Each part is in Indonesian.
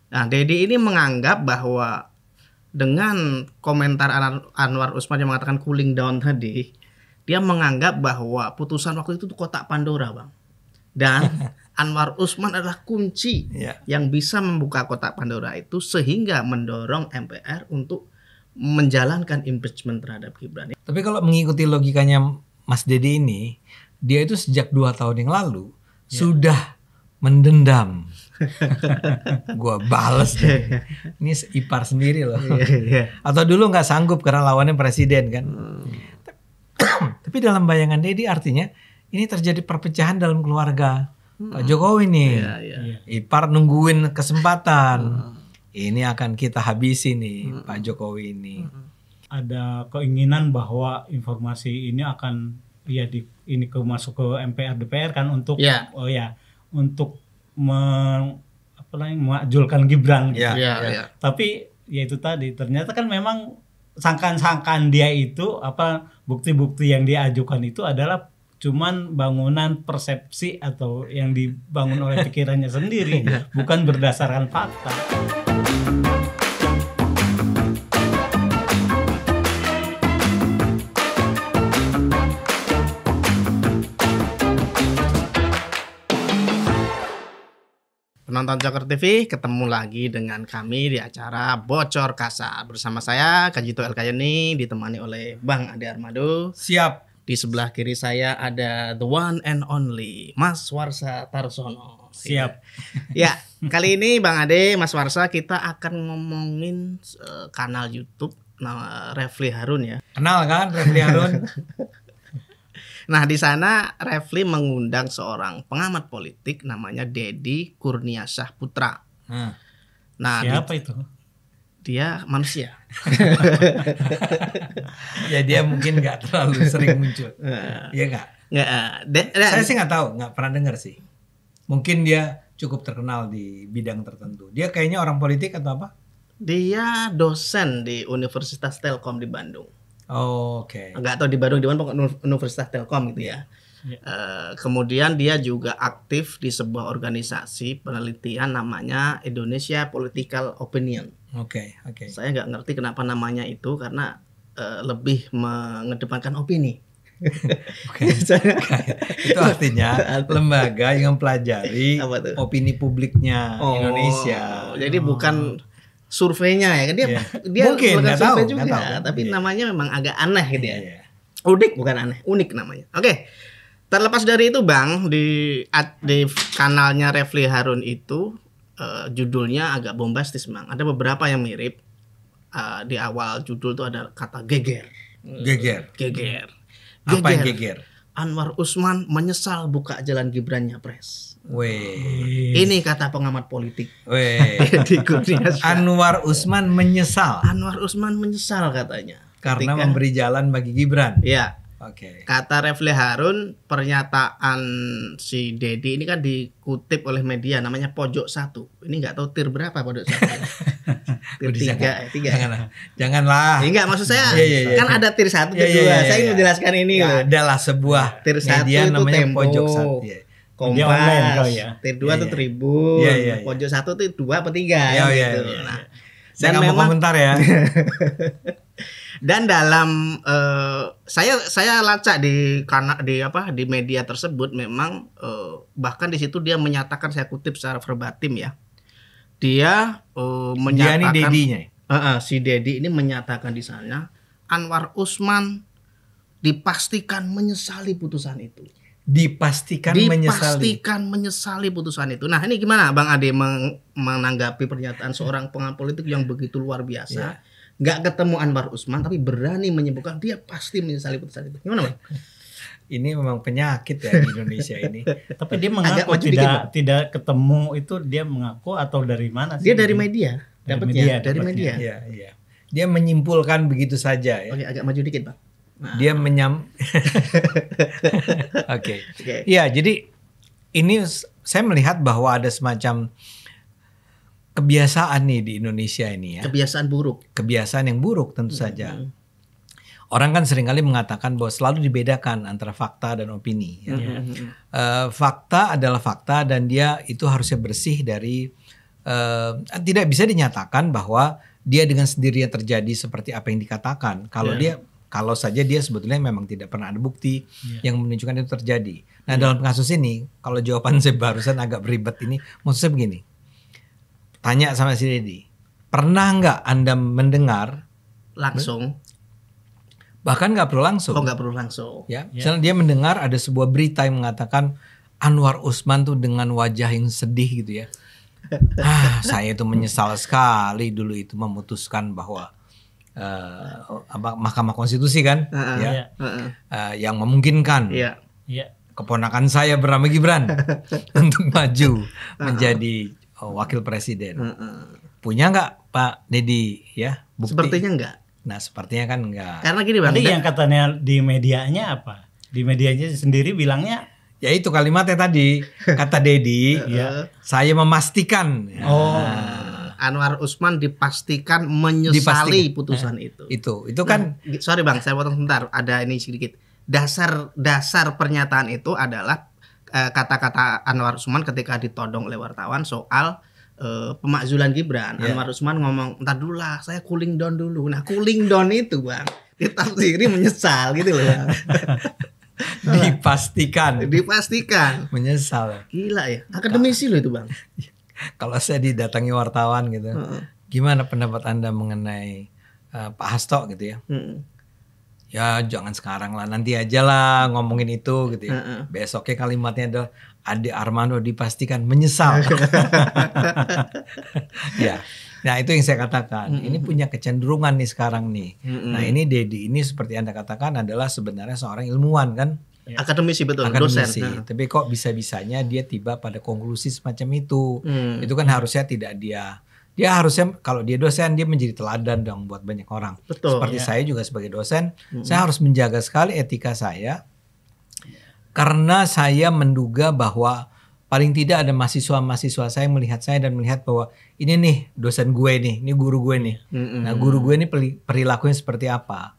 Nah, Dedi ini menganggap bahwa dengan komentar Anwar Usman yang mengatakan cooling down tadi, dia menganggap bahwa putusan waktu itu tuh kotak Pandora, Bang. Dan Anwar Usman adalah kunci yang bisa membuka kotak Pandora itu sehingga mendorong MPR untuk menjalankan impeachment terhadap Gibran. Tapi kalau mengikuti logikanya Mas Dedi ini, dia itu sejak 2 tahun yang lalu sudah mendendam. Gua bales deh. Ini ipar sendiri loh. Atau dulu nggak sanggup karena lawannya presiden kan. Tapi dalam bayangan Dedi artinya ini terjadi perpecahan dalam keluarga Pak Jokowi nih. Ipar nungguin kesempatan. Ini akan kita habisi nih Pak Jokowi ini. Ada keinginan bahwa informasi ini akan masuk ke MPR DPR kan untuk untuk mengajulkan Gibran gitu. Tapi ya itu tadi ternyata kan memang sangkaan-sangkaan dia itu bukti-bukti yang dia ajukan itu adalah cuman bangunan persepsi atau yang dibangun oleh pikirannya sendiri, bukan berdasarkan fakta. Penonton Joker TV, ketemu lagi dengan kami di acara Bocor Kasar. Bersama saya, Kajito Elkayani, ditemani oleh Bang Ade Armado. Siap. Di sebelah kiri saya ada the one and only Mas Warsa Tarsono. Siap. Ya, kali ini Bang Ade, Mas Warsa, kita akan ngomongin kanal YouTube nama Refli Harun ya. Kenal kan Refli Harun? Nah, di sana Refli mengundang seorang pengamat politik namanya Dedi Kurniasah Putra. Nah, siapa itu? Dia manusia. Ya dia mungkin nggak terlalu sering muncul. Iya nggak? Saya sih nggak tahu, nggak pernah dengar sih. Mungkin dia cukup terkenal di bidang tertentu. Dia kayaknya orang politik atau apa? Dia dosen di Universitas Telkom di Bandung. Oh, oke. Nggak tahu di Bandung di mana, pokoknya Universitas Telkom gitu ya. Kemudian dia juga aktif di sebuah organisasi penelitian namanya Indonesia Political Opinion. Oke. Saya nggak ngerti kenapa namanya itu, karena lebih mengedepankan opini. Itu artinya lembaga yang mempelajari opini publiknya Indonesia. Jadi bukan surveinya ya kan, dia mungkin nggak survei tahu, juga, nggak tahu. Tapi namanya memang agak aneh gitu ya. Unik, bukan aneh, unik namanya. Oke. Terlepas dari itu Bang, di kanalnya Refli Harun itu judulnya agak bombastis Bang. Ada beberapa yang mirip. Di awal judul tuh ada kata geger. Geger. Apa yang geger? Anwar Usman menyesal buka jalan Gibran Nyapres. Ini kata pengamat politik. Anwar Usman menyesal. Anwar Usman menyesal katanya. Karena memberi jalan bagi Gibran. Iya. Kata Refli Harun, pernyataan si Dedi ini kan dikutip oleh media namanya Pojok 1. Ini nggak tahu tir berapa Pojok 1. Tir 3. Janganlah. Enggak, maksud saya kan ada tir 1, tir 2. Saya ingin menjelaskan ini loh. Adalah sebuah tir 1 media itu namanya Tempo, Pojok 1. Kompas, tir 2 itu Tribun, Pojok 1 itu 2 apa 3 gitu. Nah, saya nggak mau komentar ya. Dan dalam saya lacak di media tersebut, memang bahkan di situ dia menyatakan, saya kutip secara verbatim ya. Dia menyatakan si Dedi ini menyatakan di sana Anwar Usman dipastikan menyesali putusan itu. Dipastikan menyesali putusan itu. Nah, ini gimana Bang Ade menanggapi pernyataan seorang pengamat politik yang begitu luar biasa? Nggak ketemu Anwar Usman tapi berani menyebutkan dia pasti menyesali putusan itu. Gimana Bang? Ini memang penyakit ya di Indonesia ini. Tapi dia mengaku tidak ketemu, itu dia mengaku atau dari mana sih? Dia dari media. Dari media. Iya. Dia menyimpulkan begitu saja ya. Oke, agak maju dikit Bang. Nah. Dia Oke. Iya, jadi ini saya melihat bahwa ada semacam kebiasaan nih di Indonesia ini ya. Kebiasaan yang buruk tentu saja. Orang kan seringkali mengatakan bahwa selalu dibedakan antara fakta dan opini. Ya. Fakta adalah fakta dan dia itu harusnya bersih dari tidak bisa dinyatakan bahwa dia dengan sendirinya terjadi seperti apa yang dikatakan. Kalau saja dia sebetulnya memang tidak pernah ada bukti yang menunjukkan itu terjadi. Nah dalam kasus ini, kalau jawaban saya barusan agak beribet ini, maksud saya begini. Tanya sama si Dedi, pernah nggak Anda mendengar langsung? Bahkan nggak perlu langsung. Oh, nggak perlu langsung. Ya, misalnya dia mendengar ada sebuah berita yang mengatakan Anwar Usman tuh dengan wajah yang sedih gitu ya. Saya itu menyesal sekali dulu itu memutuskan bahwa Mahkamah Konstitusi kan, yang memungkinkan keponakan saya bernama Gibran untuk maju menjadi wakil presiden. Punya nggak Pak Dedi ya bukti? Sepertinya enggak. Nah sepertinya kan enggak. Karena gini Bang. Tadi yang katanya di medianya apa? Di medianya sendiri bilangnya ya itu kalimatnya tadi kata Dedi, saya memastikan. Anwar Usman dipastikan menyesali putusan itu. Itu kan. Sorry Bang, saya potong sebentar. Ada ini sedikit. Dasar pernyataan itu adalah kata-kata Anwar Usman ketika ditodong oleh wartawan soal pemakzulan Gibran. Anwar Usman ngomong, entar dulu lah, saya cooling down dulu. Nah cooling down itu Bang, ditafsiri menyesal gitu loh Bang. Dipastikan menyesal. Gila ya, akademisi loh itu Bang. Kalau saya didatangi wartawan gitu, gimana pendapat Anda mengenai Pak Hasto gitu ya? Ya jangan sekarang lah, nanti aja lah ngomongin itu gitu ya. Besoknya kalimatnya adalah Ade Armando dipastikan menyesal. Ya, nah itu yang saya katakan. Ini punya kecenderungan nih sekarang nih. Nah ini Dedi ini seperti Anda katakan adalah sebenarnya seorang ilmuwan kan. Akademisi betul, akademisi. Dosen. Tapi kok bisa-bisanya dia tiba pada konklusi semacam itu. Itu kan harusnya tidak dia harusnya kalau dia dosen dia menjadi teladan dong buat banyak orang. Betul, seperti saya juga sebagai dosen, saya harus menjaga sekali etika saya. Karena saya menduga bahwa paling tidak ada mahasiswa-mahasiswa saya melihat saya dan melihat bahwa ini nih dosen gue nih, ini guru gue nih. Nah, guru gue ini perilakunya seperti apa.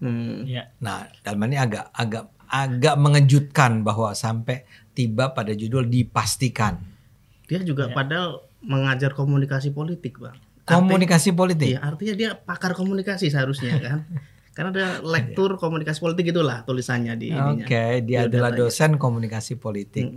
Nah, dalam ini agak mengejutkan bahwa sampai tiba pada judul dipastikan. Dia juga padahal mengajar komunikasi politik, Bang. Komunikasi politik. Iya, artinya dia pakar komunikasi seharusnya kan. Karena ada lektur komunikasi politik itulah tulisannya di ininya. Oke, dia adalah dosen komunikasi politik.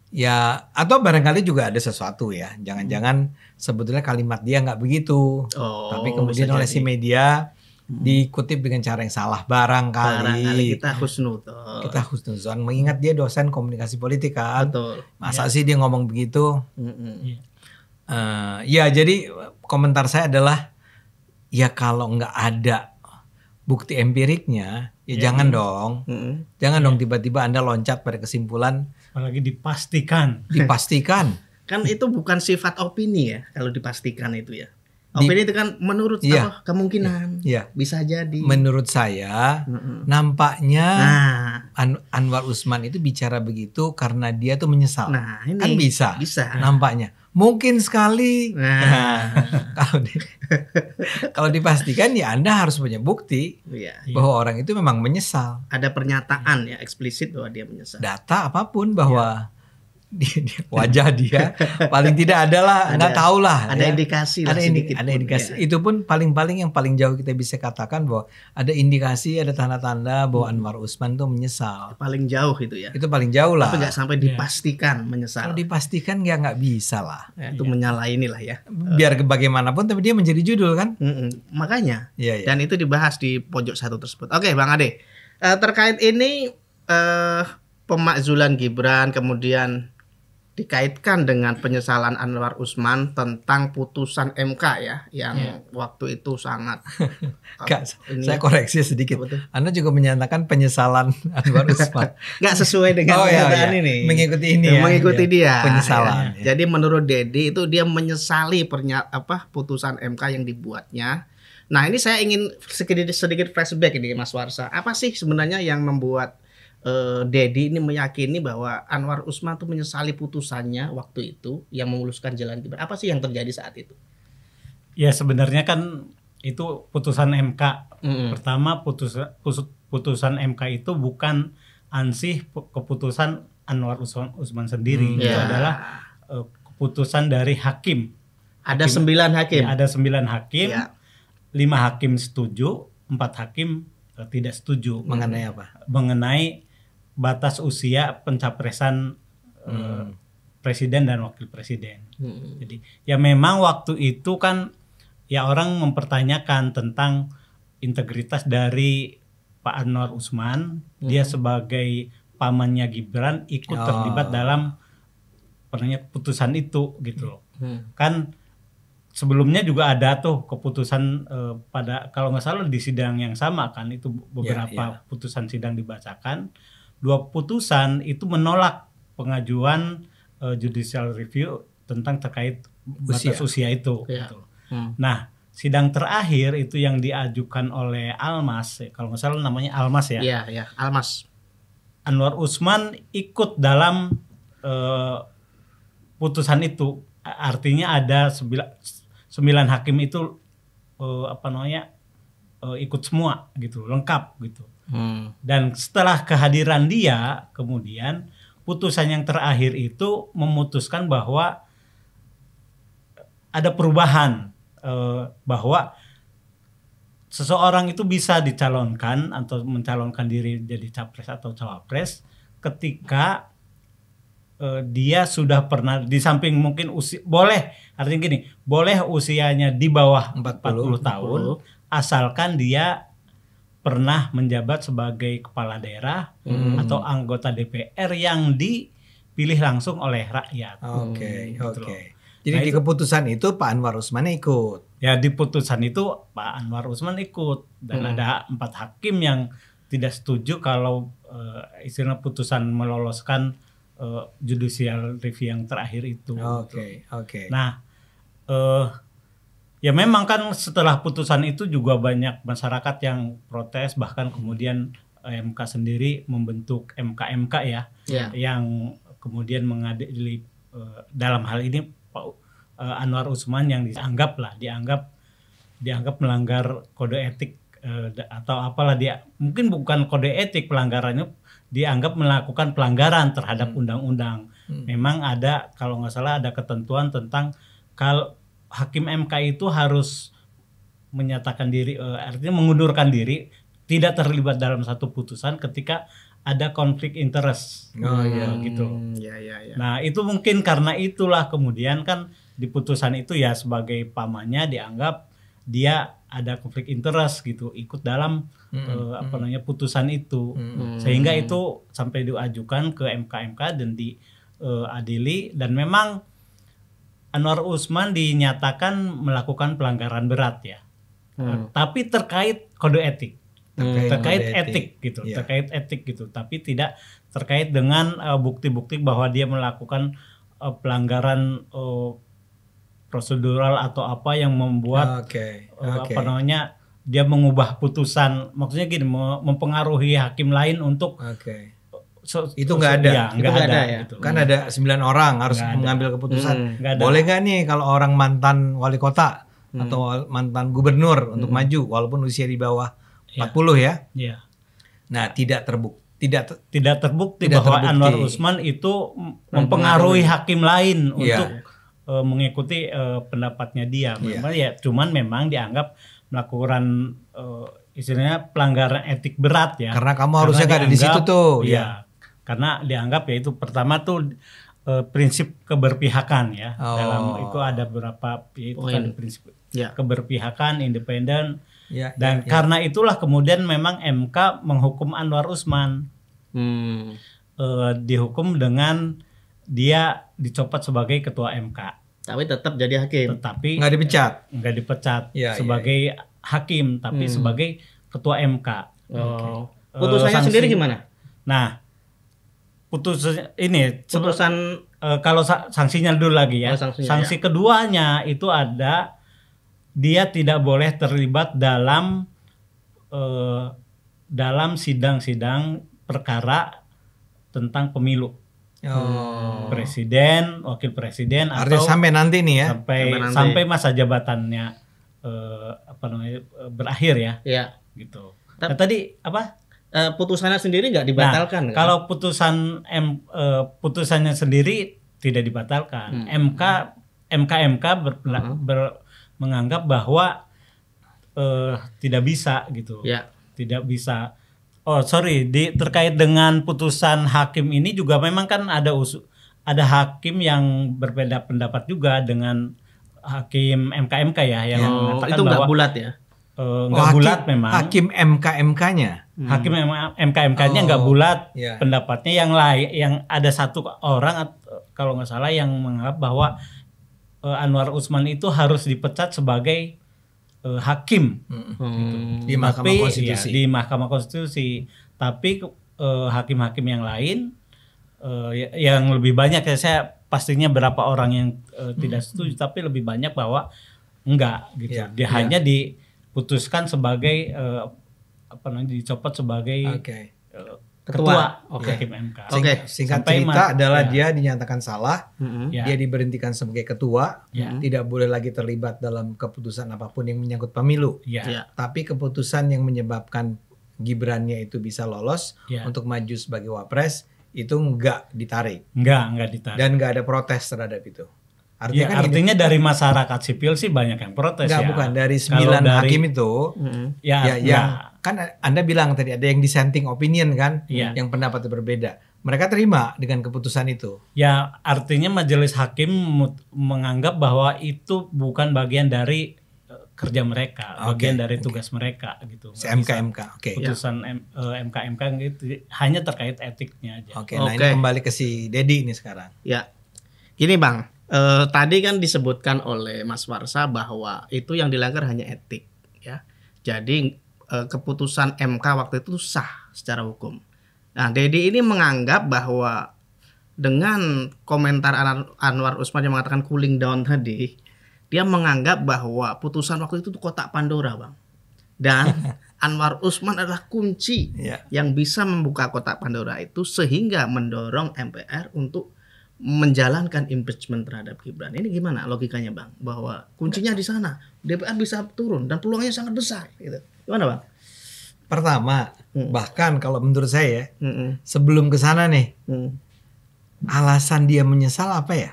Ya, atau barangkali juga ada sesuatu ya. Jangan-jangan sebetulnya kalimat dia nggak begitu. Tapi kemudian oleh si media dikutip dengan cara yang salah barangkali. Kita husnuzon. Kita husnuzon mengingat dia dosen komunikasi politik kan. Betul. Masa sih dia ngomong begitu? Ya jadi komentar saya adalah ya kalau nggak ada bukti empiriknya ya jangan dong. Jangan dong tiba-tiba Anda loncat pada kesimpulan. Apalagi dipastikan. Kan itu bukan sifat opini ya kalau dipastikan itu ya. Opini itu kan menurut kemungkinan bisa jadi. Menurut saya nampaknya Anwar Usman itu bicara begitu karena dia tuh menyesal. Nah, ini kan bisa. Nampaknya mungkin sekali. Kalau dipastikan ya Anda harus punya bukti bahwa orang itu memang menyesal. Ada pernyataan ya eksplisit bahwa dia menyesal. Data apapun bahwa wajah dia paling tidak adalah nggak tahu lah ada indikasi ada indikasi itu pun paling yang paling jauh kita bisa katakan bahwa ada indikasi ada tanda-tanda bahwa Anwar Usman tuh menyesal paling jauh itu ya itu paling jauh lah tapi nggak sampai dipastikan menyesal kalau dipastikan ya nggak bisa lah itu menyalahi lah ya biar bagaimanapun tapi dia menjadi judul kan makanya dan itu dibahas di pojok satu tersebut. Oke Bang Ade terkait ini pemakzulan Gibran kemudian dikaitkan dengan penyesalan Anwar Usman tentang putusan MK ya yang waktu itu sangat saya koreksi sedikit. Anda juga menyatakan penyesalan Anwar Usman nggak sesuai dengan pernyataan ini mengikuti dia penyesalan Jadi menurut Dedi itu dia menyesali putusan MK yang dibuatnya. Nah ini saya ingin sedikit flashback ini Mas Warsa, apa sih sebenarnya yang membuat Dedi ini meyakini bahwa Anwar Usman itu menyesali putusannya waktu itu yang memuluskan jalan Gibran. Apa sih yang terjadi saat itu? Ya sebenarnya kan itu putusan MK. Pertama putusan MK itu bukan ansih keputusan Anwar Usman sendiri. Itu adalah keputusan dari hakim Ada 9 hakim. Ya, ada 9 hakim. Ya. 5 hakim setuju, 4 hakim tidak setuju. Mengenai apa? Mengenai batas usia pencapresan presiden dan wakil presiden. Jadi ya memang waktu itu kan ya orang mempertanyakan tentang integritas dari Pak Anwar Usman. Dia sebagai pamannya Gibran ikut terlibat dalam keputusan itu gitu loh. Kan sebelumnya juga ada tuh keputusan pada kalau nggak salah di sidang yang sama kan itu beberapa putusan sidang dibacakan. 2 putusan itu menolak pengajuan judicial review tentang terkait batas usia itu. Gitu. Nah, sidang terakhir itu yang diajukan oleh Almas, kalau nggak salah namanya Almas ya. Iya, Almas. Anwar Usman ikut dalam putusan itu, artinya ada 9 hakim itu ikut semua gitu, lengkap gitu. Dan setelah kehadiran dia, kemudian putusan yang terakhir itu memutuskan bahwa ada perubahan, bahwa seseorang itu bisa dicalonkan atau mencalonkan diri jadi capres atau cawapres ketika dia sudah pernah di samping mungkin boleh artinya gini, boleh usianya di bawah 40 tahun asalkan dia pernah menjabat sebagai kepala daerah atau anggota DPR yang dipilih langsung oleh rakyat. Oke. Jadi di keputusan itu Pak Anwar Usman ikut. Ya di putusan itu Pak Anwar Usman ikut dan ada 4 hakim yang tidak setuju kalau istilah putusan meloloskan judicial review yang terakhir itu. Oke. Nah, ya memang kan setelah putusan itu juga banyak masyarakat yang protes, bahkan kemudian MK sendiri membentuk MK ya, yang kemudian mengadili dalam hal ini Pak Anwar Usman yang dianggap melanggar kode etik atau apalah, dia mungkin bukan kode etik pelanggarannya, dianggap melakukan pelanggaran terhadap undang-undang. Memang ada kalau nggak salah ada ketentuan tentang kalau hakim MK itu harus menyatakan diri, artinya mengundurkan diri, tidak terlibat dalam satu putusan ketika ada konflik interest. Gitu. Nah, itu mungkin karena itulah kemudian kan di putusan itu ya sebagai pamannya dianggap dia ada konflik interest gitu, ikut dalam putusan itu. Sehingga itu sampai diajukan ke MK dan diadili, dan memang Anwar Usman dinyatakan melakukan pelanggaran berat ya. Tapi terkait kode etik. Terkait etik gitu, tapi tidak terkait dengan bukti-bukti bahwa dia melakukan pelanggaran prosedural atau apa yang membuat dia mengubah putusan, maksudnya gini, mempengaruhi hakim lain untuk itu nggak ada. Ya, nggak ada ya. Gitu. Kan ada 9 orang harus mengambil keputusan. Boleh nggak nih kalau orang mantan wali kota atau mantan gubernur untuk maju walaupun usia di bawah 40 ya? Iya. Nah, tidak terbukti bahwa Anwar Usman itu mempengaruhi hakim lain untuk mengikuti pendapatnya dia. Memang cuman memang dianggap melakukan istilahnya pelanggaran etik berat ya. Karena kamu harusnya nggak ada di situ tuh. Ya. Karena dianggap ya itu pertama tuh prinsip keberpihakan ya. Dalam itu ada beberapa kan prinsip keberpihakan, independen. Karena itulah kemudian memang MK menghukum Anwar Usman. Dihukum dengan dia dicopot sebagai ketua MK. Tapi tetap jadi hakim. Tetapi nggak dipecat sebagai hakim, tapi sebagai ketua MK. Putusannya sendiri gimana? Nah, putusan kalau sanksinya dulu lagi ya. Sanksi keduanya itu ada, dia tidak boleh terlibat dalam sidang-sidang perkara tentang pemilu. Presiden, wakil presiden, artinya atau sampai nanti nih ya, sampai masa jabatannya berakhir ya. Iya. Gitu. Nah, tadi apa? Putusannya sendiri nggak dibatalkan? Nah, kan? Kalau putusannya sendiri tidak dibatalkan. MK MK menganggap bahwa tidak bisa gitu. Ya. Tidak bisa. Oh sorry, terkait dengan putusan hakim ini juga memang kan ada hakim yang berbeda pendapat juga dengan hakim MK ya yang mengatakan itu nggak bahwa bulat ya. Nggak bulat memang. Hakim MK-nya. Hakim MK-nya nggak bulat pendapatnya. Yang lain, yang ada satu orang kalau nggak salah yang menganggap bahwa Anwar Usman itu harus dipecat sebagai hakim di Mahkamah Konstitusi. Ya, di Mahkamah Konstitusi. Tapi hakim-hakim yang lain yang lebih banyak ya, saya pastinya berapa orang yang tidak setuju, tapi lebih banyak bahwa enggak gitu. Dia hanya diputuskan sebagai dicopot sebagai ketua hakim MK. Singkat cerita adalah dia dinyatakan salah, dia diberhentikan sebagai ketua, tidak boleh lagi terlibat dalam keputusan apapun yang menyangkut pemilu. Tapi keputusan yang menyebabkan Gibrannya itu bisa lolos untuk maju sebagai wapres itu enggak ditarik. Enggak ditarik. Dan enggak ada protes terhadap itu. Artinya dari masyarakat sipil sih banyak yang protes. Enggak, bukan dari 9 hakim itu. Yang kan Anda bilang tadi ada yang dissenting opinion kan, yang pendapatnya berbeda. Mereka terima dengan keputusan itu. Ya, artinya majelis hakim menganggap bahwa itu bukan bagian dari kerja mereka, bagian dari tugas mereka gitu. MK. Putusan MK gitu hanya terkait etiknya aja. Nah ini kembali ke si Dedi ini sekarang. Ya, gini Bang, tadi kan disebutkan oleh Mas Warsa bahwa itu yang dilanggar hanya etik, ya. Jadi keputusan MK waktu itu sah secara hukum. Nah, Dedi ini menganggap bahwa dengan komentar Anwar Usman yang mengatakan cooling down tadi, dia menganggap bahwa putusan waktu itu kotak Pandora, Bang. Dan Anwar Usman adalah kunci yang bisa membuka kotak Pandora itu sehingga mendorong MPR untuk menjalankan impeachment terhadap Gibran. Ini gimana logikanya, Bang? Bahwa kuncinya di sana. DPR bisa turun dan peluangnya sangat besar gitu. Gimana, Bang? Pertama, bahkan kalau menurut saya sebelum ke sana nih, alasan dia menyesal apa ya?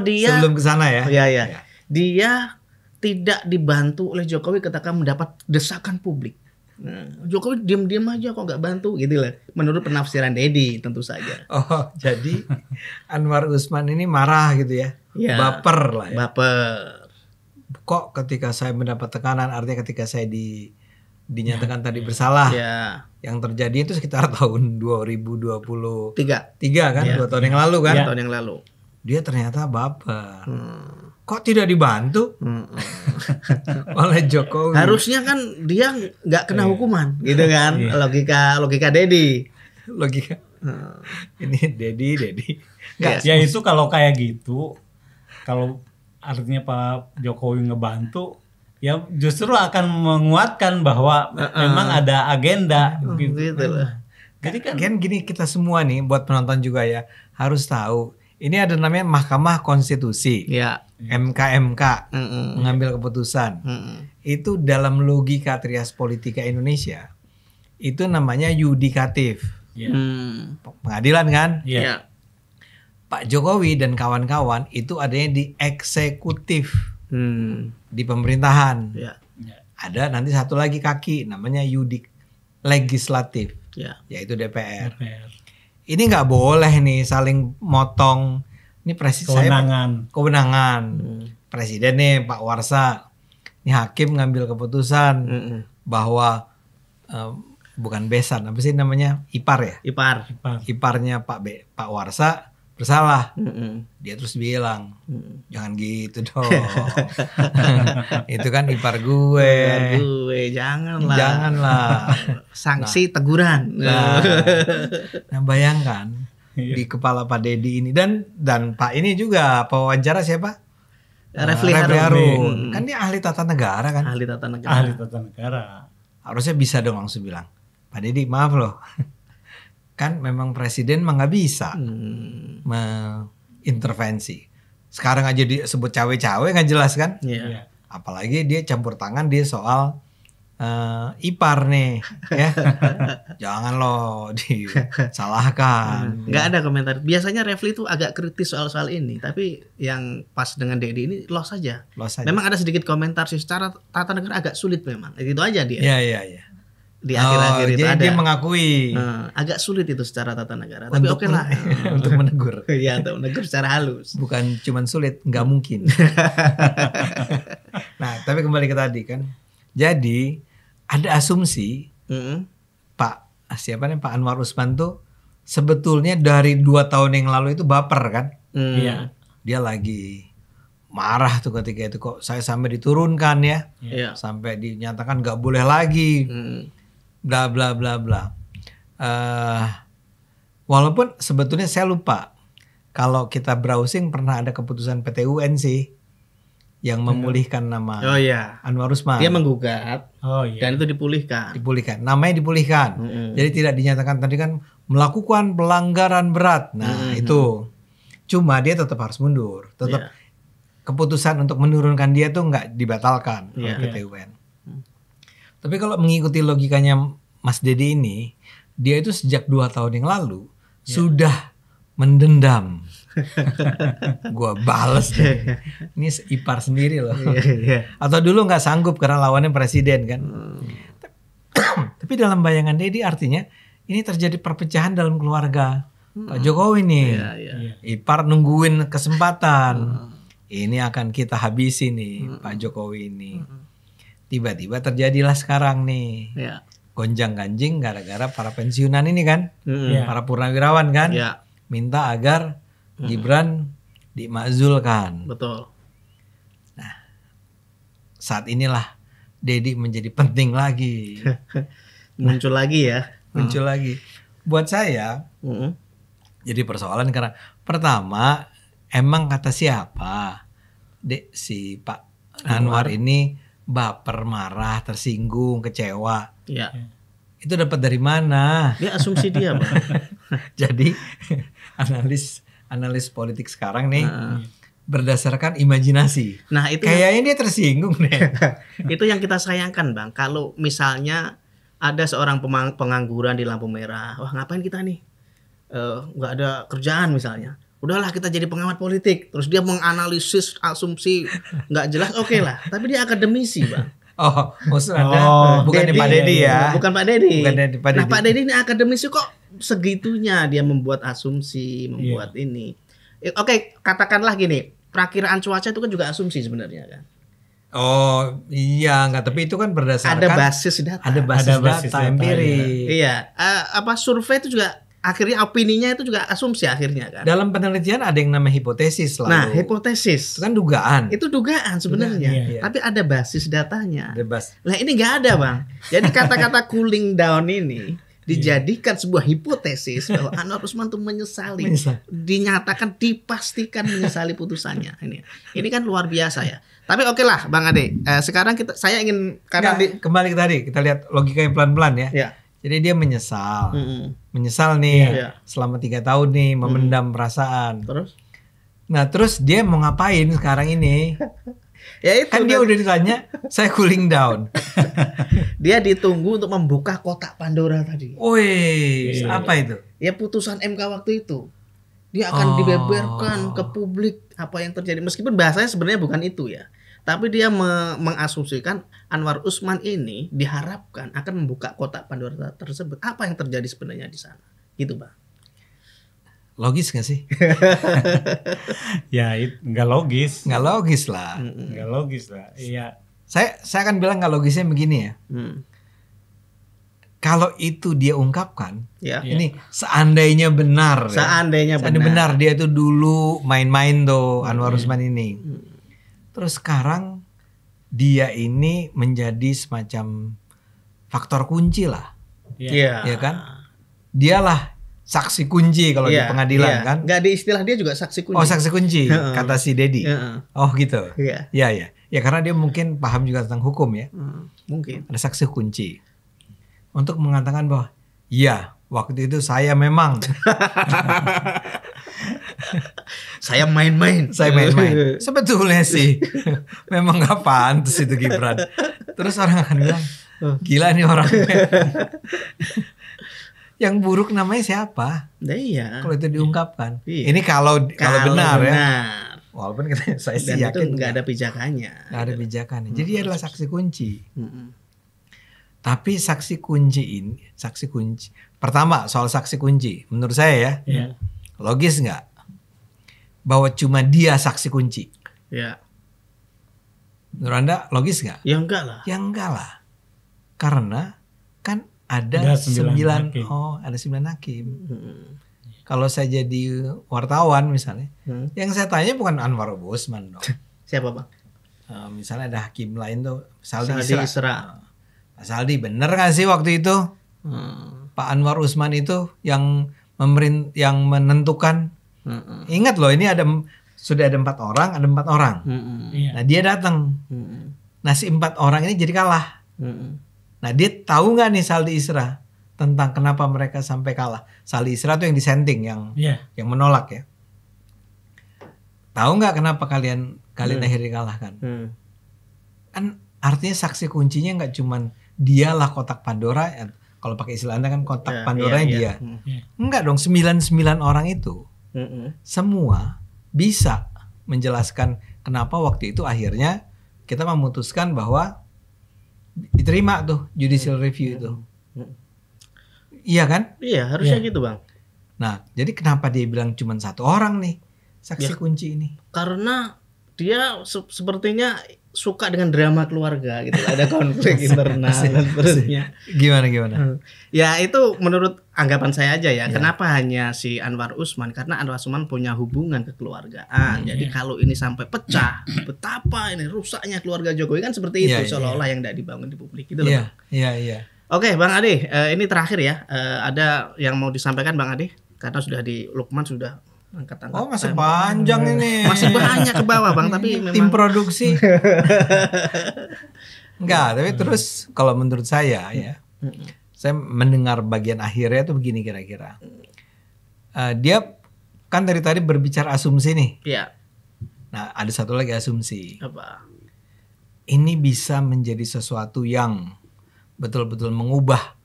Dia sebelum ke sana ya. Ya. Dia tidak dibantu oleh Jokowi ketika mendapat desakan publik. Nah, Jokowi diam-diam aja kok nggak bantu gitu lah. Menurut penafsiran Dedi tentu saja. Jadi Anwar Usman ini marah gitu ya. Baper lah ya. Baper. Kok ketika saya mendapat tekanan, artinya ketika saya dinyatakan tadi bersalah. Yang terjadi itu sekitar tahun 2023 kan, 2 tahun yang lalu kan. 2 tahun yang lalu. Dia ternyata baper. Kok tidak dibantu oleh Jokowi? Harusnya kan dia nggak kena hukuman, gitu kan? Logika Dedi. Logika. Ini Dedi. Ya itu kalau kayak gitu, kalau artinya Pak Jokowi ngebantu, ya justru akan menguatkan bahwa memang ada agenda gitu lah. Jadi kan gini, kita semua nih buat penonton juga ya harus tahu ini ada namanya Mahkamah Konstitusi, MK mengambil keputusan. Itu dalam logika trias politika Indonesia itu namanya yudikatif, pengadilan kan. Pak Jokowi dan kawan-kawan itu adanya di eksekutif. Di pemerintahan ada nanti satu lagi kaki namanya legislatif, yaitu DPR. Ini nggak boleh nih saling motong. Ini kewenangan presiden nih Pak Warsa. Ini hakim ngambil keputusan bahwa bukan besan, apa sih namanya, ipar ya? Iparnya Pak Warsa bersalah. Dia terus bilang, jangan gitu dong. Itu kan ipar gue. Janganlah. Sanksi teguran. Nah, bayangkan di kepala Pak Dedi ini dan Pak ini juga pewawancara siapa? Refli Harun. Kan dia ahli tata negara kan? Ahli tata negara. Harusnya bisa dong langsung bilang, Pak Dedi maaf loh. Kan memang presiden mah nggak bisa mengintervensi. Sekarang aja disebut cawe-cawe nggak jelas kan? Apalagi dia campur tangan dia soal ipar nih ya. Jangan loh disalahkan. Nggak ada komentar. Biasanya Refli itu agak kritis soal ini, tapi yang pas dengan Dedi ini los saja. Memang ada sedikit komentar sih, secara tata negara agak sulit memang. Itu aja dia. Iya. Di akhir-akhir itu ada. Dia mengakui agak sulit itu secara tata negara. Tapi oke lah untuk menegur. Iya, untuk menegur secara halus. Bukan cuman sulit, nggak mungkin. Nah, tapi kembali ke tadi kan. Jadi ada asumsi Pak Anwar Usman tuh sebetulnya dari 2 tahun yang lalu itu baper kan? Iya. Dia lagi marah tuh ketika itu, kok saya sampai diturunkan ya, sampai dinyatakan nggak boleh lagi, bla bla bla bla. Walaupun sebetulnya saya lupa kalau kita browsing pernah ada keputusan PT UN sih yang memulihkan nama Anwar Usman. Dia menggugat, dan itu dipulihkan. Namanya dipulihkan. Jadi tidak dinyatakan tadi kan melakukan pelanggaran berat. Nah itu, cuma dia tetap harus mundur, tetap keputusan untuk menurunkan dia tuh nggak dibatalkan oleh PT UN. Tapi kalau mengikuti logikanya Mas Dedi ini, dia itu sejak 2 tahun yang lalu sudah mendendam. Gua bales deh. Ini ipar sendiri loh. Atau dulu nggak sanggup karena lawannya presiden kan. Tapi dalam bayangan Dedi artinya ini terjadi perpecahan dalam keluarga Pak Jokowi nih. Ipar nungguin kesempatan. Ini akan kita habisi nih Pak Jokowi ini. Tiba-tiba terjadilah sekarang nih. Gonjang-ganjing gara-gara para pensiunan ini kan. Para purnawirawan kan. Minta agar Gibran dimakzulkan. Betul. Nah, saat inilah Dedi menjadi penting lagi. Muncul lagi ya. Muncul lagi. Buat saya, jadi persoalan karena pertama, emang kata siapa? Si Pak Anwar ini baper, marah, tersinggung, kecewa. Iya. Itu dapat dari mana? Dia asumsi dia, Bang. Jadi analis politik sekarang nih berdasarkan imajinasi. Nah, itu kayaknya dia tersinggung deh. Itu yang kita sayangkan, Bang. Kalau misalnya ada seorang pengangguran di lampu merah, wah ngapain kita nih? Nggak ada kerjaan misalnya. Udahlah kita jadi pengamat politik. Terus dia menganalisis asumsi nggak jelas, oke lah. Tapi dia akademisi, Bang. Maksud Anda bukan Pak Dedi ya? Bukan Pak Dedi. Pak Dedi. Nah, Pak Dedi ini akademisi kok segitunya dia membuat asumsi, membuat ini. Oke, katakanlah gini, perakiraan cuaca itu kan juga asumsi sebenarnya kan. Oh iya, enggak, tapi itu kan berdasarkan ada basis data. Ada basis data empirik. Iya, survei itu juga akhirnya opininya itu juga asumsi akhirnya kan. Dalam penelitian ada yang namanya hipotesis lalu. Nah, hipotesis itu kan dugaan. Itu dugaan sebenarnya. Iya. Tapi ada basis datanya. Lah ini nggak ada, Bang. Jadi kata-kata cooling down ini dijadikan sebuah hipotesis bahwa Anwar Usman itu menyesali. Dinyatakan dipastikan menyesali putusannya. Ini kan luar biasa ya. Tapi oke lah, Bang Ade. Sekarang saya ingin kembali ke tadi, kita lihat logika yang pelan-pelan ya. Jadi dia menyesal, menyesal nih selama 3 tahun nih memendam perasaan. Terus dia mau ngapain sekarang ini? Ya itu kan dia udah ditanya, saya cooling down. Dia ditunggu untuk membuka kotak Pandora tadi. Wih, apa itu? Ya putusan MK waktu itu. Dia akan dibeberkan ke publik apa yang terjadi. Meskipun bahasanya sebenarnya bukan itu ya. Tapi dia mengasumsikan Anwar Usman ini diharapkan akan membuka kotak Pandora tersebut. Apa yang terjadi sebenarnya di sana? Gitu, Bang. Logis gak sih? Ya, nggak logis. Nggak logis lah. Nggak logis lah. Iya. Saya akan bilang nggak logisnya begini ya. Kalau itu dia ungkapkan, ini seandainya benar. Seandainya benar dia itu dulu main-main tuh Anwar Usman ini. Terus sekarang dia ini menjadi semacam faktor kunci lah. Iya. Ya kan? Dialah saksi kunci kalau di pengadilan kan. Nggak di istilah dia juga saksi kunci. Oh, saksi kunci kata si Dedi. Oh gitu. Iya. Ya. Ya karena dia mungkin paham juga tentang hukum ya. Mungkin. Ada saksi kunci. Untuk mengatakan bahwa iya, waktu itu saya memang saya main-main. Sebetulnya sih memang gak pantas itu Gibran. Terus orang akan bilang, Gila nih orang. Yang buruk namanya siapa? Iya. Kalau itu diungkapkan. Iya. Ini kalau benar ya. Benar. Walaupun saya sih Dan itu yakin nggak ada pijakannya. nggak ada pijakannya. Jadi dia adalah saksi kunci. Mm-mm. Tapi saksi kunci. Pertama soal saksi kunci, menurut saya ya, Iya. logis nggak bahwa cuma dia saksi kunci? Ya. Menurut Anda logis nggak? Ya enggak lah. Ya enggak lah. Karena kan Ada ada sembilan 9 hakim. ada 9 hakim. Mm-mm. Kalau saya jadi wartawan misalnya, Hmm. yang saya tanya bukan Anwar Usman dong. Siapa bang? Misalnya ada hakim lain tuh, Saldi Saldi Isra. Isra. Pak Saldi, bener nggak sih waktu itu Pak Anwar Usman itu yang menentukan? Mm-mm. Ingat loh, ini sudah ada 4 orang, ada 4 orang. Mm-mm. Iya. Nah dia datang. Mm-mm. Nah si 4 orang ini jadi kalah. Mm-mm. Nah dia tahu nggak nih Saldi Isra tentang kenapa mereka sampai kalah? Saldi Isra tuh yang disenting, yang Iya. menolak ya. Tahu nggak kenapa kalian akhirnya kalahkan? Mm. Kan artinya saksi kuncinya nggak cuman dialah kotak Pandora. Kalau pakai istilah Anda kan kotak Ya, Pandoranya iya, dia. iya. Mm. Iya. Enggak dong, 99 orang itu Mm-mm. semua bisa menjelaskan kenapa waktu itu akhirnya kita memutuskan bahwa diterima tuh judicial review itu. Mm. Iya kan? Iya harusnya Iya. gitu bang. Nah, jadi kenapa dia bilang cuma 1 orang nih saksi Ya. kunci ini? Karena dia sepertinya suka dengan drama keluarga gitu. Ada konflik internal dan seterusnya. Gimana? Ya itu menurut anggapan saya aja ya. Kenapa hanya si Anwar Usman? Karena Anwar Usman punya hubungan kekeluargaan. Jadi kalau ini sampai pecah, betapa ini rusaknya keluarga Jokowi kan seperti itu Iya, seolah-olah yang tidak dibangun di publik gitu loh. Bang. Iya. Oke, Bang Ade, ini terakhir ya. Ada yang mau disampaikan Bang Ade? Karena sudah di Lukman sudah angkat-angkat. Oh, masih panjang ini. Masih banyak ke bawah Bang, tapi Tim memang produksi. Enggak, tapi terus kalau menurut saya ya, saya mendengar bagian akhirnya tuh begini kira-kira. Dia kan dari tadi berbicara asumsi nih. ya Nah, ada satu lagi asumsi. apa? Ini bisa menjadi sesuatu yang betul-betul mengubah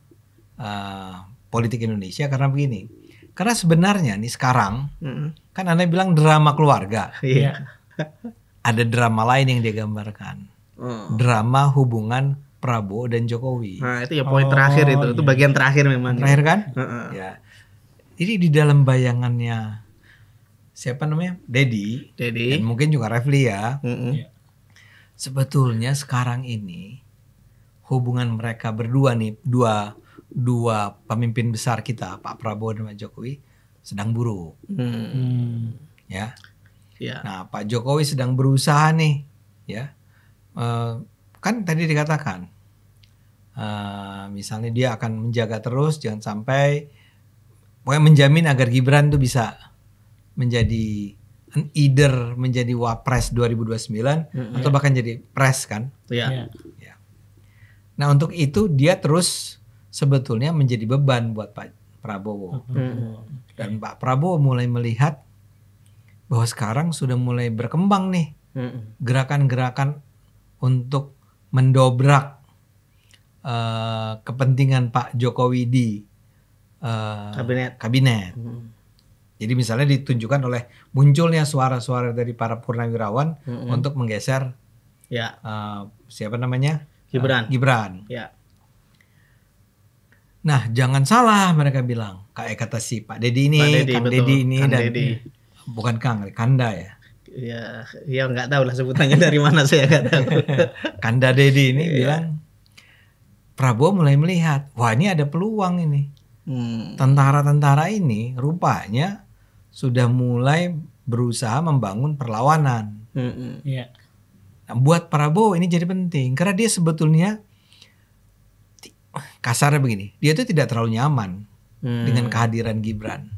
politik Indonesia karena begini. Karena sebenarnya nih sekarang Mm. kan Anda bilang drama keluarga. Iya. Ada drama lain yang dia gambarkan. Oh. Drama hubungan Prabowo dan Jokowi. Nah, itu ya poin terakhir itu. Itu iya. bagian terakhir memang. Terakhir kan? Heeh. Ya. Jadi di dalam bayangannya siapa namanya? Dedi. Jadi, Dan mungkin juga Refli ya. mm-mm. Iya. Sebetulnya sekarang ini hubungan mereka berdua nih, dua pemimpin besar kita, Pak Prabowo dan Pak Jokowi sedang buruk, ya. Ya. Nah, Pak Jokowi sedang berusaha nih, ya. Kan tadi dikatakan, misalnya dia akan menjaga terus, jangan sampai, pokoknya menjamin agar Gibran tuh bisa menjadi either menjadi wapres 2029 atau bahkan jadi pres kan. Ya. Iya. Nah, untuk itu dia terus sebetulnya menjadi beban buat Pak Prabowo. Dan Pak Prabowo mulai melihat bahwa sekarang sudah mulai berkembang nih Mm-mm. gerakan-gerakan untuk mendobrak kepentingan Pak Jokowi di kabinet. Mm. Jadi misalnya ditunjukkan oleh munculnya suara-suara dari para purnawirawan untuk menggeser Ya. siapa namanya? Gibran. Gibran. Ya. Nah, jangan salah mereka bilang. Kayak kata si Pak Dedi ini, Pak Dedi, Kang betul. Dedi ini Kang dan Dedi. bukan Kang, Kanda ya. Ya nggak tahu lah sebutannya dari mana saya nggak tahu. Kanda Dedi ini bilang Prabowo mulai melihat, wah ini ada peluang ini. Tentara-tentara ini rupanya sudah mulai berusaha membangun perlawanan. Iya. Nah, buat Prabowo ini jadi penting karena dia sebetulnya kasarnya begini, dia itu tidak terlalu nyaman dengan kehadiran Gibran.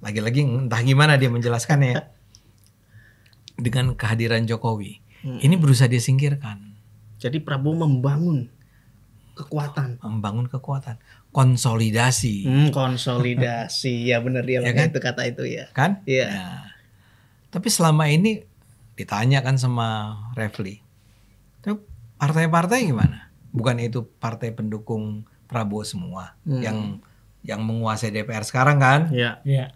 Lagi-lagi entah gimana dia menjelaskannya dengan kehadiran Jokowi. Ini berusaha dia singkirkan. Jadi Prabowo membangun kekuatan. Konsolidasi. Konsolidasi. Ya benar dia Ya kan? itu kata itu ya. Kan? Iya. Nah, tapi selama ini ditanya kan sama Refli, partai-partai gimana? bukan itu partai pendukung Prabowo semua yang menguasai DPR sekarang kan? Iya. Iya.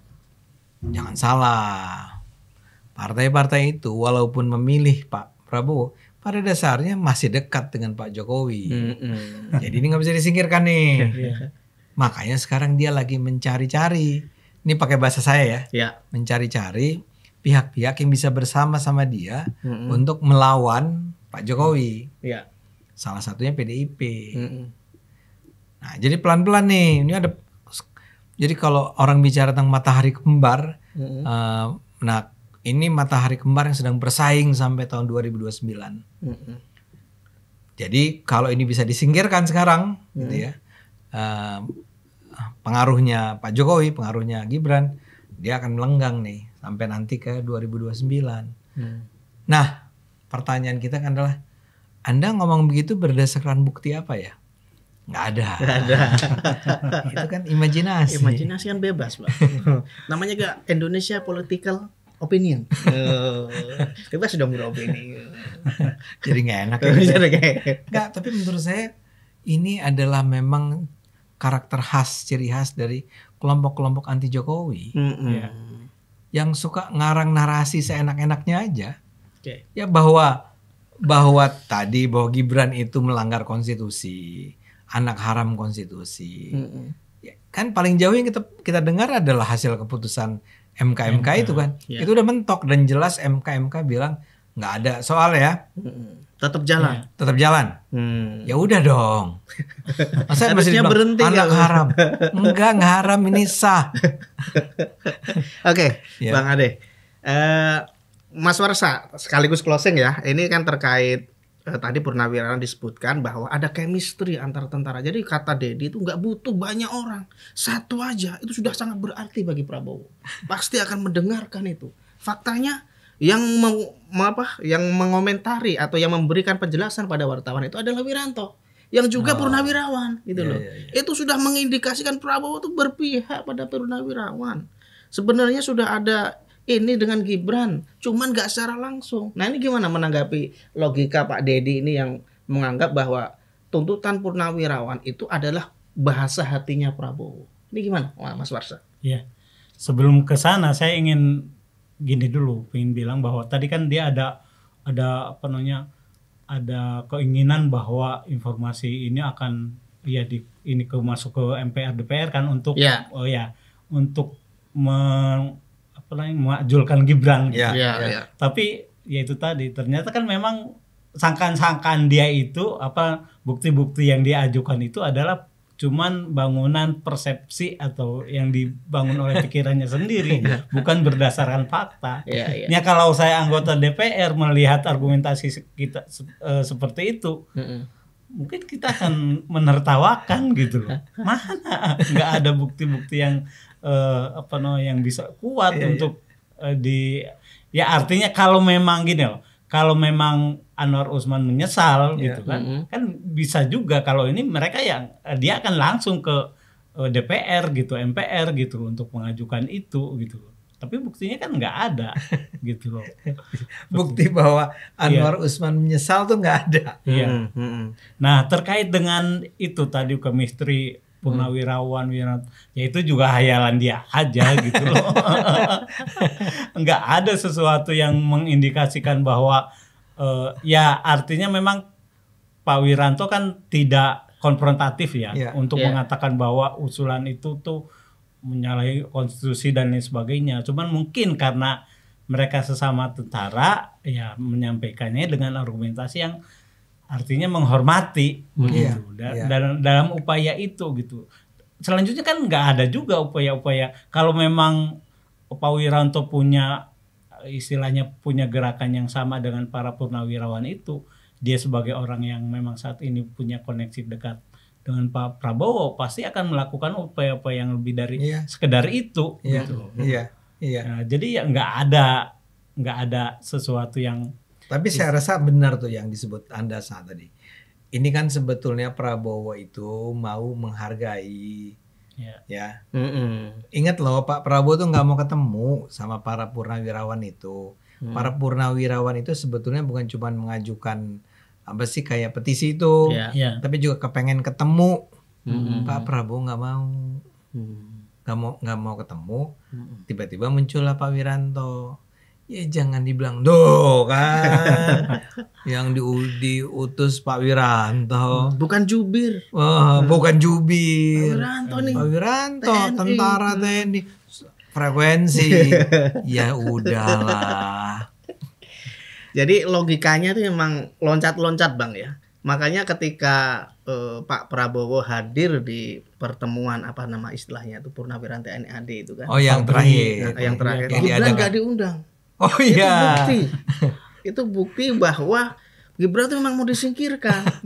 Jangan salah. Partai-partai itu walaupun memilih Pak Prabowo, pada dasarnya masih dekat dengan Pak Jokowi. Jadi ini nggak bisa disingkirkan nih. Makanya sekarang dia lagi mencari-cari. Ini pakai bahasa saya ya. Iya. Mencari-cari pihak-pihak yang bisa bersama sama dia untuk melawan Pak Jokowi. Iya. Salah satunya PDIP. Nah, jadi pelan-pelan nih. Ini ada. Jadi kalau orang bicara tentang matahari kembar, nah ini matahari kembar yang sedang bersaing sampai tahun 2029. Jadi kalau ini bisa disingkirkan sekarang, gitu ya, pengaruhnya Pak Jokowi, pengaruhnya Gibran, dia akan melenggang nih sampai nanti ke 2029. Nah, pertanyaan kita kan adalah, Anda ngomong begitu berdasarkan bukti apa ya? Nggak ada. Itu kan imajinasi. Imajinasi kan bebas, Pak. Namanya gak Indonesia Political Opinion. Bebas sudah beropini. Jadi nggak enak. Nggak, tapi menurut saya ini adalah memang karakter khas, ciri khas dari kelompok-kelompok anti Jokowi. Yang suka ngarang narasi seenak-enaknya aja. Ya bahwa Gibran itu melanggar konstitusi, anak haram konstitusi. Ya, kan paling jauh yang kita dengar adalah hasil keputusan MK itu kan. Itu udah mentok dan jelas MK bilang nggak ada soal ya. Tetap jalan. Tetap jalan. Ya udah dong. Masa masih berhenti anak haram? Enggak haram, ini sah. Oke, Bang Ade. Mas Warsa, sekaligus closing ya. Ini kan terkait tadi Purnawirawan disebutkan bahwa ada chemistry antar tentara. Jadi kata Dedi itu nggak butuh banyak orang, satu aja itu sudah sangat berarti bagi Prabowo. Pasti akan mendengarkan itu. Faktanya yang mengomentari atau yang memberikan penjelasan pada wartawan itu adalah Wiranto, yang juga Purnawirawan gitu loh. Itu sudah mengindikasikan Prabowo itu berpihak pada Purnawirawan. Sebenarnya sudah ada ini dengan Gibran, cuman nggak secara langsung. Nah ini gimana menanggapi logika Pak Dedi ini yang menganggap bahwa tuntutan Purnawirawan itu adalah bahasa hatinya Prabowo. Ini gimana, Mas Warsa? Ya, sebelum ke sana saya ingin gini dulu, ingin bilang bahwa tadi kan dia ada apa namanya, ada keinginan bahwa informasi ini akan masuk ke MPR DPR kan untuk untuk mengajulkan Gibran gitu. Tapi ya itu tadi ternyata kan memang sangkaan dia itu bukti-bukti yang dia ajukan itu adalah cuman bangunan persepsi atau yang dibangun oleh pikirannya sendiri, bukan berdasarkan fakta. Ya kalau saya anggota DPR melihat argumentasi kita seperti itu, mungkin kita akan menertawakan gitu loh. Mana nggak ada bukti-bukti yang yang bisa kuat untuk artinya kalau memang gini loh, kalau memang Anwar Usman menyesal gitu kan bisa juga kalau ini mereka dia akan langsung ke DPR gitu, MPR gitu untuk mengajukan itu gitu. Tapi buktinya kan nggak ada gitu loh. Bukti bahwa Anwar Usman menyesal tuh nggak ada. Nah terkait dengan itu tadi chemistry Purnawirawan, ya itu juga hayalan dia aja gitu loh. Nggak ada sesuatu yang mengindikasikan bahwa artinya memang Pak Wiranto kan tidak konfrontatif untuk mengatakan bahwa usulan itu tuh menyalahi konstitusi dan lain sebagainya. Cuman mungkin karena mereka sesama tentara menyampaikannya dengan argumentasi yang artinya menghormati begitu. Dalam upaya itu gitu. Selanjutnya kan nggak ada juga upaya-upaya kalau memang Pak Wiranto punya gerakan yang sama dengan para Purnawirawan itu, dia sebagai orang yang memang saat ini punya koneksi dekat dengan Pak Prabowo pasti akan melakukan upaya-upaya yang lebih dari sekedar itu gitu. Nah, jadi nggak ada sesuatu yang. Tapi saya rasa benar tuh yang disebut Anda saat tadi. Ini kan sebetulnya Prabowo itu mau menghargai. Ingat loh, Pak Prabowo tuh nggak mau ketemu sama para Purnawirawan itu. Para Purnawirawan itu sebetulnya bukan cuma mengajukan apa sih kayak petisi itu, Iya. tapi juga kepengen ketemu. Pak Prabowo nggak mau ketemu, tiba-tiba muncullah Pak Wiranto. Ya jangan dibilang kan, yang diutus Pak Wiranto. Bukan jubir. Bukan jubir. Pak Wiranto, TNI. tentara TNI, frekuensi. Ya udahlah. Jadi logikanya itu memang loncat-loncat Bang ya. Makanya ketika Pak Prabowo hadir di pertemuan apa nama istilahnya itu Purnawiran TNI AD itu kan. Oh yang terakhir. Yang terakhir. Yang Gibran diadakan. nggak diundang. Oh iya. Itu bukti bahwa Gibran itu memang mau disingkirkan.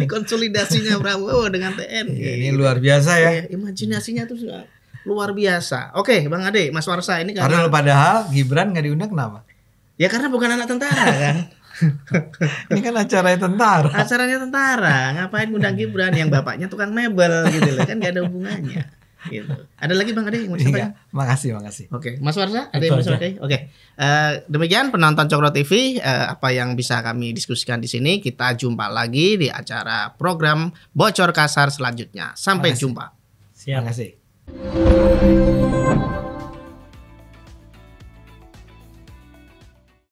Ini konsolidasinya Prabowo dengan TNI. Ini luar biasa ya. Imajinasinya tuh luar biasa. Oke, Bang Ade, Mas Warsa ini Karena padahal Gibran nggak diundang kenapa? Ya karena bukan anak tentara kan. Ini kan acaranya tentara. Acaranya tentara, ngapain ngundang Gibran yang bapaknya tukang mebel gitu loh, kan gak ada hubungannya. Gitu. Ada lagi Bang Ade yang mau disampaikan? Makasih. Oke, Mas Warsa, ada yang mau disampaikan? Oke. Demikian penonton Cokro TV, apa yang bisa kami diskusikan di sini. Kita jumpa lagi di acara program Bocor Kasar selanjutnya. Sampai jumpa. Siap. Makasih.